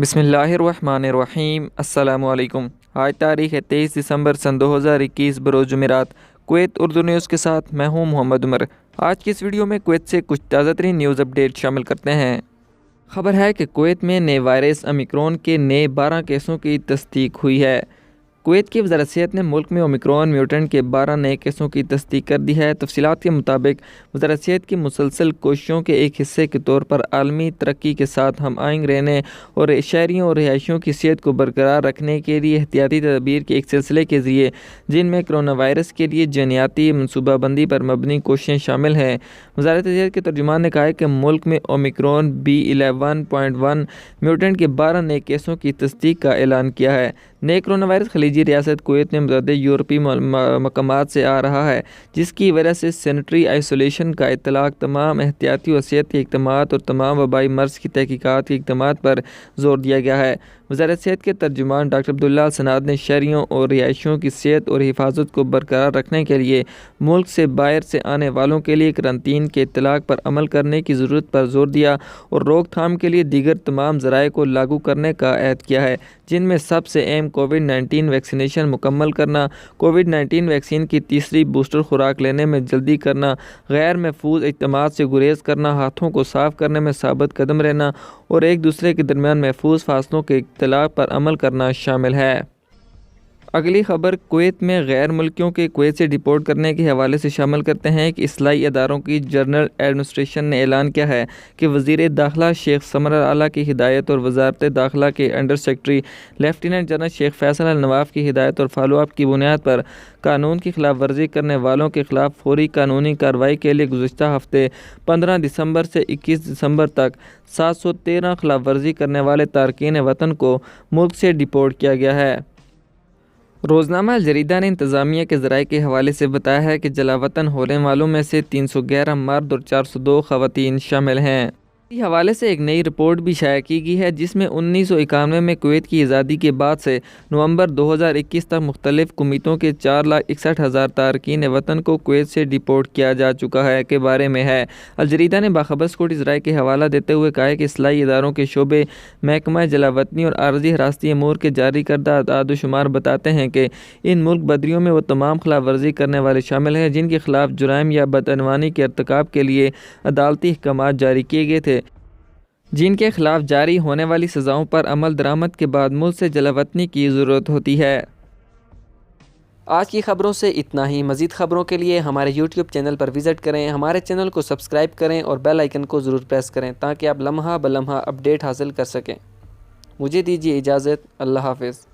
बिस्मिल्लाहिर्रहमानिर्रहीम। अस्सलामु अलैकुम। आज तारीख़ है 23 दिसंबर सन 2021 बरोज़ जुमेरात। कुवैत उर्दू न्यूज़ के साथ मैं हूँ मोहम्मद उमर। आज की इस वीडियो में कुवैत से कुछ ताज़ा तरीन न्यूज़ अपडेट शामिल करते हैं। खबर है कि कुवैत में नए वायरस ओमिक्रॉन के नए 12 केसों की तस्दीक हुई है। कुवैत की वज़ारत सेहत ने मुल्क में ओमिक्रॉन म्यूटेंट के 12 नए केसों की तस्दीक कर दी है। तफसीलात के मुताबिक वज़ारत सेहत की मुसलसल कोशिशों के एक हिस्से के तौर पर आलमी तरक्की के साथ हम आहंग रहने और शहरियों और रिहायशियों की सेहत को बरकरार रखने के लिए एहतियाती तदबीर के एक सिलसिले के ज़रिए, जिनमें कोरोना वायरस के लिए जनियाती मनसूबाबंदी पर मबनी कोशिशें शामिल हैं। वज़ारत सेहत के तर्जुमान ने कहा है कि मुल्क में ओमिक्रॉन B11.1 म्यूटेंट के 12 नए केसों की तस्दीक का ऐलान किया है। नए कोरोना वायरस खलीजी रियासत कुवैत में मुतअद्दिद यूरोपीय मकामात से आ रहा है, जिसकी वजह से सैनिटरी आइसोलेशन का इतलाक़, तमाम एहतियाती और सेहत के इक़दामात और तमाम वबाई मर्ज़ की तहक़ीक़ात के इक़दामात पर ज़ोर दिया गया है। वज़ारत सेहत के तर्जुमान डॉक्टर अब्दुल्ला सनाद ने शहरियों और रिहायशियों की सेहत और हिफाजत को बरकरार रखने के लिए मुल्क से बाहर से आने वालों के लिए करंटीन के इतलाक़ पर अमल करने की ज़रूरत पर जोर दिया और रोकथाम के लिए दीगर तमाम ज़राए को लागू करने का अहद किया है, जिनमें सबसे अहम कोविड-19 वैक्सीनेशन मुकम्मल करना, कोविड-19 वैक्सीन की तीसरी बूस्टर खुराक लेने में जल्दी करना, गैर महफूज इज्तिमात से गुरेज करना, हाथों को साफ़ करने में साबित कदम रहना और एक दूसरे के दरमियान महफूज फासलों के इख्तिलाफ पर अमल करना शामिल है। अगली खबर कुवैत में गैर मुल्कियों के कुवैत से डिपोर्ट करने के हवाले से शामिल करते हैं कि इस्लाही अदारों की जनरल एडमिनिस्ट्रेशन ने ऐलान किया है कि वज़ीर दाखिला शेख समर आला की हिदायत और वज़ारत दाखिला के under secretary lieutenant general Sheikh Faisal al Nawaf की हिदायत और फॉलोअप की बुनियाद पर कानून की खिलाफ वर्जी करने वालों के खिलाफ फौरी कानूनी कार्रवाई के लिए गुज़िश्ता हफ्ते 15 दिसंबर से 21 दिसंबर तक 713 खिलाफ वर्जी करने वाले तारकीन वतन को मुल्क से डिपोर्ट किया गया है। रोज़नामा अल जरीदा ने इंतज़ामिया के ज़राए के हवाले से बताया है कि जलावतन होने वालों में से 311 मर्द और 402 ख़वातीन शामिल हैं। इसी हवाले से एक नई रिपोर्ट भी शाया की गई है, जिसमें 1991 में कुवैत की आज़ादी के बाद से नवंबर 2021 तक मुख्तलिफ कुमीतों के 4,61,000 तारकीन वतन को कुवैत से डिपोर्ट किया जा चुका है के बारे में है। अल जरीदा ने बाखबर सिक्योरिटी ज़राए के हवाला देते हुए कहा है कि इस्लाही इदारों के शोबे महकमा जलावतनी और आर्जी हरासती अमूर के जारी करदा आदाद-ओ-शुमार बताते हैं कि इन मुल्क बदरियों में वो तमाम खिलाफ वर्जी करने वाले शामिल हैं जिनके खिलाफ जुराइम या बदअनवानी के इर्तिकाब के लिए अदालती अहकामात जारी किए गए थे, जिनके खिलाफ जारी होने वाली सज़ाओं पर अमल दरामद के बाद मुल्क से जलावतनी की ज़रूरत होती है। आज की ख़बरों से इतना ही। मज़ीद ख़बरों के लिए हमारे YouTube चैनल पर विज़िट करें, हमारे चैनल को सब्सक्राइब करें और बेल आइकन को ज़रूर प्रेस करें ताकि आप लम्हा ब लम्हा अपडेट हासिल कर सकें। मुझे दीजिए इजाज़त। अल्लाह हाफ़िज़।